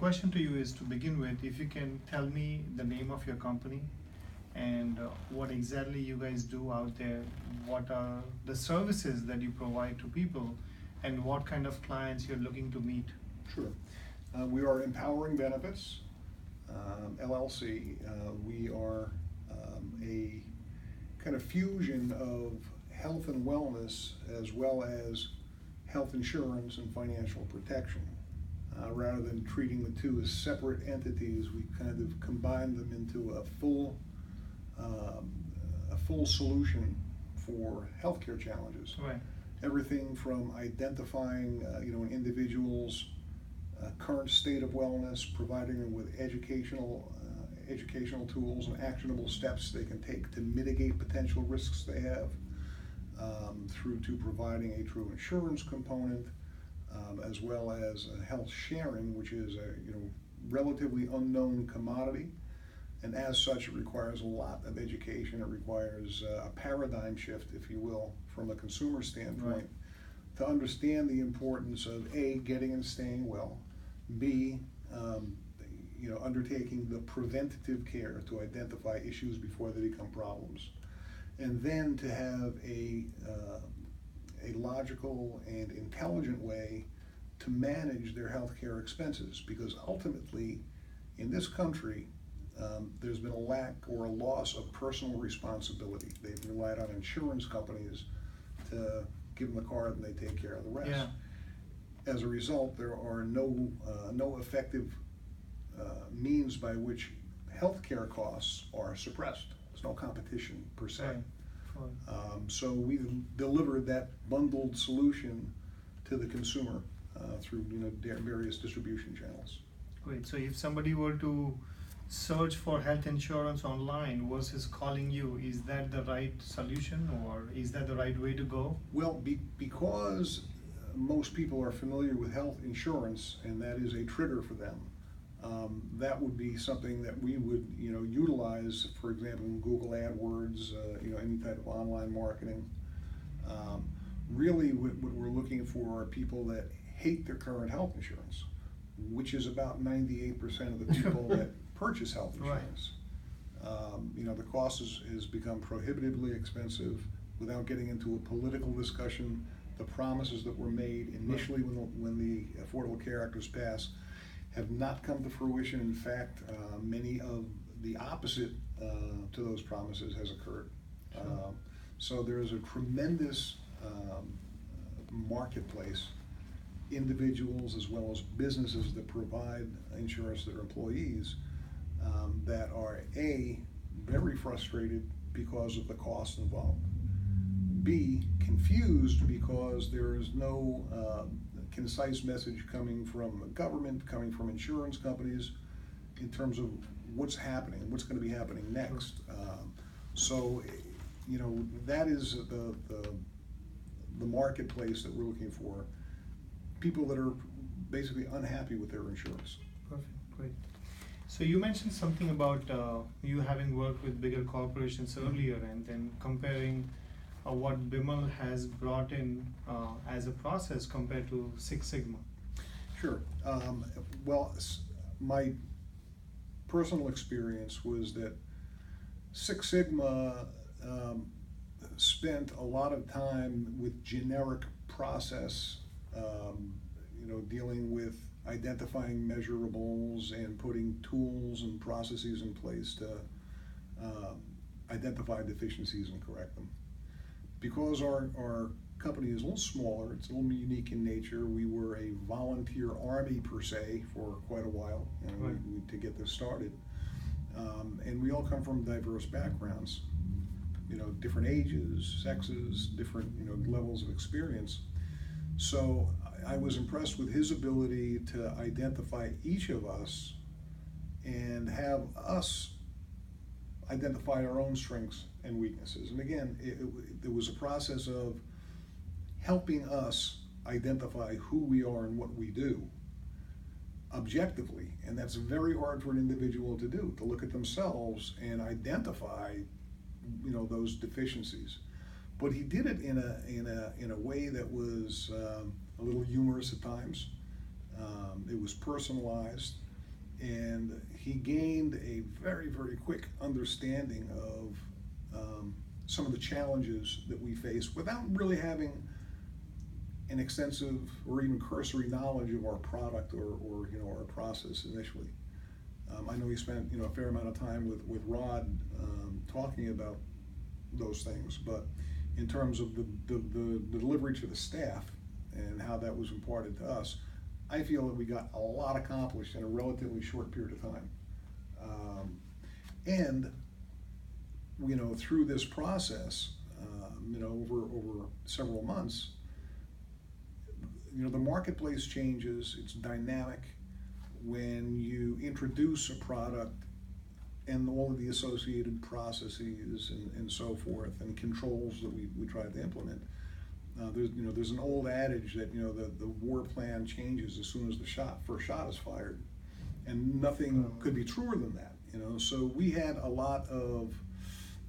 question to you is, to begin with, if you can tell me the name of your company and what exactly you guys do out there, what are the services that you provide to people, and what kind of clients you're looking to meet. Sure. We are Empowering Benefits, LLC. We are a kind of fusion of health and wellness as well as health insurance and financial protection. Rather than treating the two as separate entities, we kind of combine them into a full solution for healthcare challenges. Right. Everything from identifying an individual's current state of wellness, providing them with educational tools and actionable steps they can take to mitigate potential risks they have, through to providing a true insurance component, as well as health sharing, which is a relatively unknown commodity, and as such it requires a lot of education. It requires a paradigm shift, if you will, from a consumer standpoint, right, to understand the importance of A, getting and staying well, B, undertaking the preventative care to identify issues before they become problems, and then to have a logical and intelligent way to manage their healthcare expenses, because ultimately in this country there's been a lack or a loss of personal responsibility. They've relied on insurance companies to give them the card and they take care of the rest. Yeah. As a result, there are no effective means by which healthcare costs are suppressed. There's no competition per se. Right. So we delivered that bundled solution to the consumer through various distribution channels. Great. So if somebody were to search for health insurance online versus calling you, is that the right solution, or is that the right way to go? Well, because most people are familiar with health insurance, and that is a trigger for them, that would be something that we would utilize, for example, in Google AdWords, any type of online marketing. Really what we're looking for are people that hate their current health insurance, which is about 98% of the people that purchase health insurance. Right. The cost has become prohibitively expensive. Without getting into a political discussion, the promises that were made initially when the Affordable Care Act was passed have not come to fruition. In fact, many of the opposite to those promises has occurred. Sure. So there is a tremendous marketplace, individuals as well as businesses that provide insurance to their employees, that are A, very frustrated because of the cost involved, B, confused because there is no concise message coming from the government, coming from insurance companies in terms of what's happening, what's going to be happening next. So that is the marketplace that we're looking for. People that are basically unhappy with their insurance. Perfect, great. So you mentioned something about you having worked with bigger corporations earlier, and then comparing what Bimal has brought in as a process compared to Six Sigma. Sure. Well, my personal experience was that Six Sigma spent a lot of time with generic process, dealing with identifying measurables and putting tools and processes in place to identify deficiencies and correct them. Because our company is a little smaller, it's a little unique in nature, we were a volunteer army per se for quite a while Right. to get this started. And we all come from diverse backgrounds, different ages, sexes, different levels of experience. So I was impressed with his ability to identify each of us and have us identify our own strengths and weaknesses. And again, it was a process of helping us identify who we are and what we do objectively. And that's very hard for an individual to do, to look at themselves and identify those deficiencies. But he did it in a way that was a little humorous at times. It was personalized. And he gained a very, very quick understanding of some of the challenges that we face without really having an extensive or even cursory knowledge of our product or our process initially. I know he spent a fair amount of time with Rod talking about those things, but in terms of the delivery to the staff and how that was imparted to us, I feel that we got a lot accomplished in a relatively short period of time. And through this process, over several months, the marketplace changes, it's dynamic. When you introduce a product and all of the associated processes and so forth and controls that we try to implement, there's an old adage that the war plan changes as soon as the first shot is fired, and nothing could be truer than that. So we had a lot of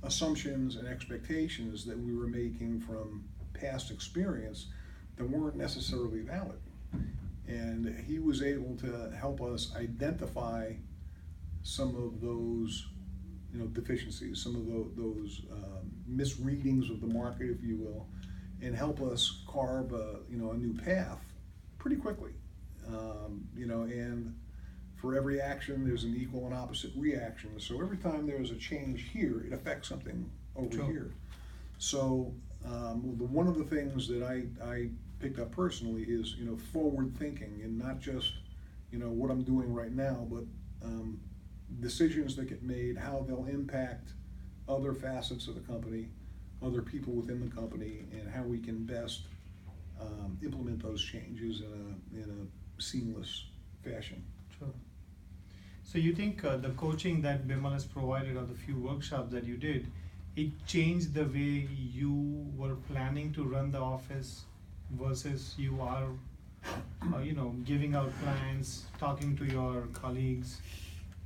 assumptions and expectations that we were making from past experience that weren't necessarily valid. And he was able to help us identify some of those deficiencies, some of those misreadings of the market, if you will, and help us carve a new path pretty quickly. And for every action, there's an equal and opposite reaction. So every time there's a change here, it affects something over here. So one of the things that I picked up personally is forward thinking, and not just what I'm doing right now, but decisions that get made, how they'll impact other facets of the company, other people within the company, and how we can best implement those changes in a seamless fashion. Sure. So you think the coaching that Bimal has provided, or the few workshops that you did, it changed the way you were planning to run the office versus you are, giving out plans, talking to your colleagues,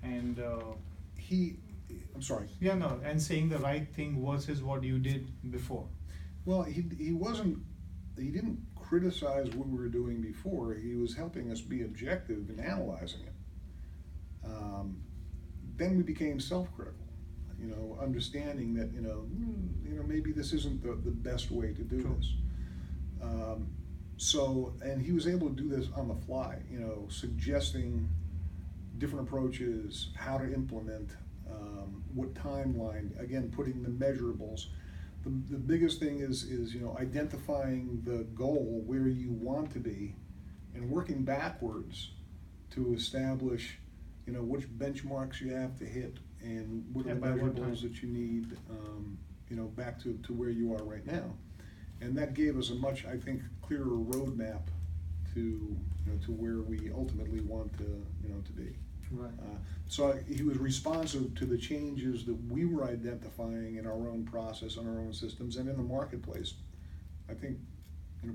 and I'm sorry. Yeah, no, and saying the right thing versus what you did before. Well, he didn't criticize what we were doing before. He was helping us be objective in analyzing it. Then we became self-critical, understanding that maybe this isn't the best way to do this. And he was able to do this on the fly, suggesting different approaches, how to implement, what timeline, again, putting the measurables. The biggest thing is identifying the goal where you want to be and working backwards to establish which benchmarks you have to hit and what are the measurables that you need back to where you are right now. And that gave us a much, I think, clearer roadmap to where we ultimately want to be. Right. So he was responsive to the changes that we were identifying in our own process, on our own systems, and in the marketplace, I think,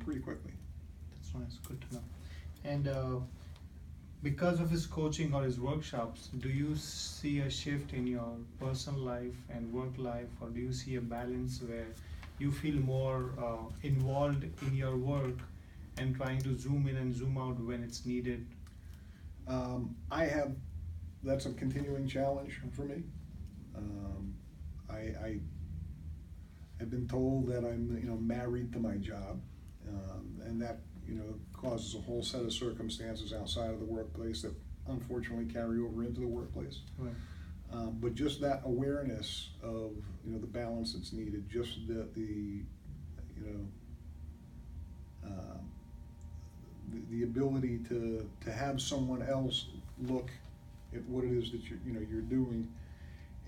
pretty quickly. That's nice, good to know. And because of his coaching or his workshops, do you see a shift in your personal life and work life, or do you see a balance where you feel more involved in your work and trying to zoom in and zoom out when it's needed? That's a continuing challenge for me. I have been told that I'm married to my job, and that causes a whole set of circumstances outside of the workplace that unfortunately carry over into the workplace. Right. But just that awareness of the balance that's needed, just the ability to have someone else look at what it is that you're doing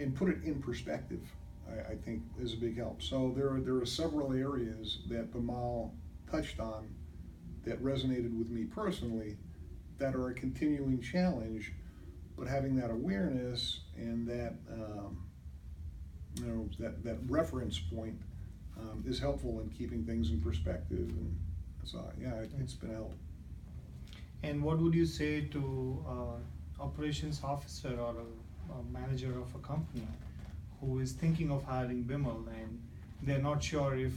and put it in perspective, I think is a big help. So there are several areas that Bimal touched on that resonated with me personally that are a continuing challenge, but having that awareness and that that reference point is helpful in keeping things in perspective. And so it's been a help. And what would you say to operations officer or a manager of a company who is thinking of hiring Bimal, and they're not sure if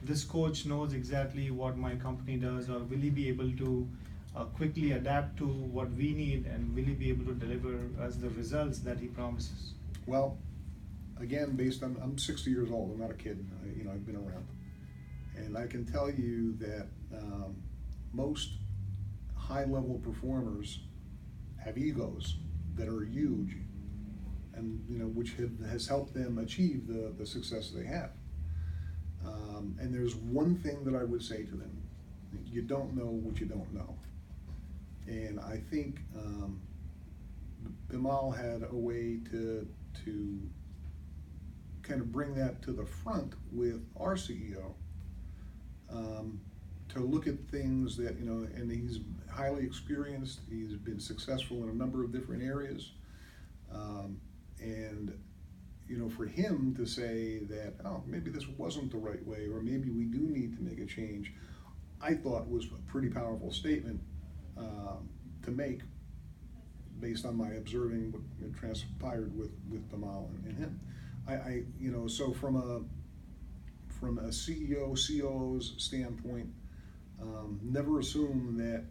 this coach knows exactly what my company does, or will he be able to quickly adapt to what we need, and will he be able to deliver us the results that he promises? Well, again, based on, I'm 60 years old, I'm not a kid, I've been around. And I can tell you that most high-level performers have egos that are huge, and which has helped them achieve the success they have. And there's one thing that I would say to them: you don't know what you don't know. And I think Bimal had a way to kind of bring that to the front with our CEO, to look at things that, and he's highly experienced, he's been successful in a number of different areas, and for him to say that, oh, maybe this wasn't the right way, or maybe we do need to make a change, I thought was a pretty powerful statement to make, based on my observing what transpired with Bimal and him. So from a CEO, COO's standpoint, never assume that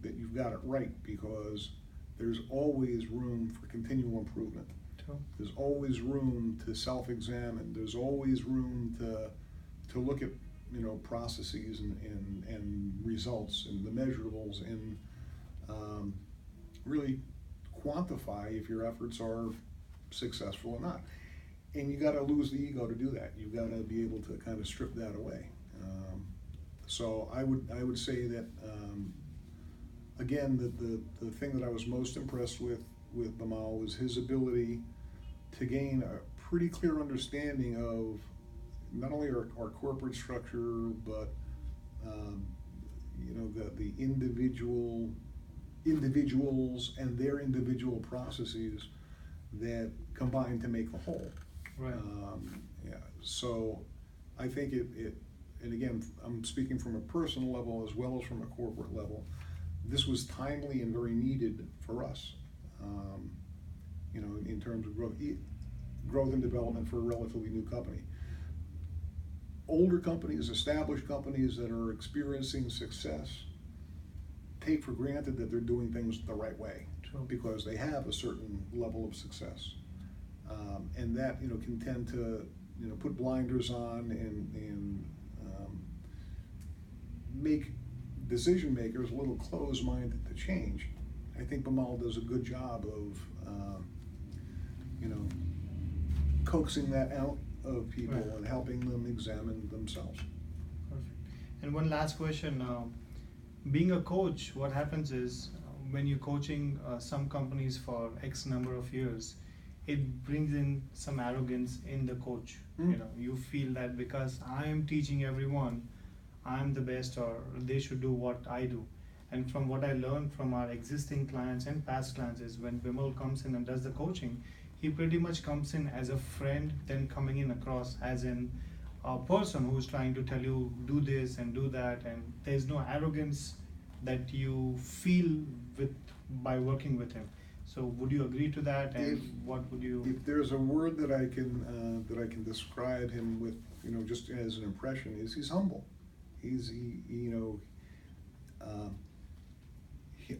that you've got it right, because there's always room for continual improvement. True. There's always room to self-examine. There's always room to look at processes and results and the measurables, and really quantify if your efforts are successful or not. And you got to lose the ego to do that. You've got to be able to kind of strip that away. So I would say that again, the thing that I was most impressed with Bimal was his ability to gain a pretty clear understanding of not only our corporate structure, but the individuals and their individual processes that combine to make the whole. Right. So I think it, and again, I'm speaking from a personal level as well as from a corporate level, this was timely and very needed for us, in terms of growth and development for a relatively new company. Older companies, established companies that are experiencing success, take for granted that they're doing things the right way. True. Because they have a certain level of success, and that can tend to put blinders on and make decision makers a little closed-minded to change. I think Bimal does a good job of coaxing that out of people, right, and helping them examine themselves. Perfect. And one last question. Being a coach, what happens is when you're coaching some companies for X number of years, it brings in some arrogance in the coach. You feel that because I am teaching everyone, I'm the best, or they should do what I do. And from what I learned from our existing clients and past clients is, when Bimal comes in and does the coaching, he pretty much comes in as a friend, then coming in across as in a person who's trying to tell you do this and do that, and there's no arrogance that you feel by working with him. So would you agree to that, and what would you? If there's a word that I can describe him with, just as an impression, is he's humble.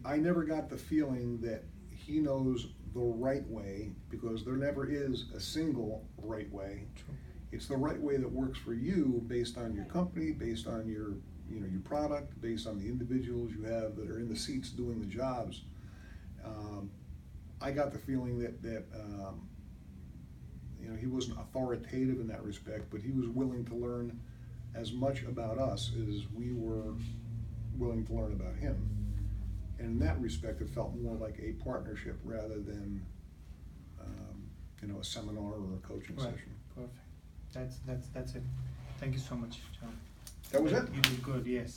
I never got the feeling that he knows the right way, because there never is a single right way. True. It's the right way that works for you, based on your company, based on your your product, based on the individuals you have that are in the seats doing the jobs. I got the feeling that he wasn't authoritative in that respect, but he was willing to learn as much about us as we were willing to learn about him. And in that respect, it felt more like a partnership rather than a seminar or a coaching Right. session. Perfect. That's it. Thank you so much, John. That was it? You did good. Yes.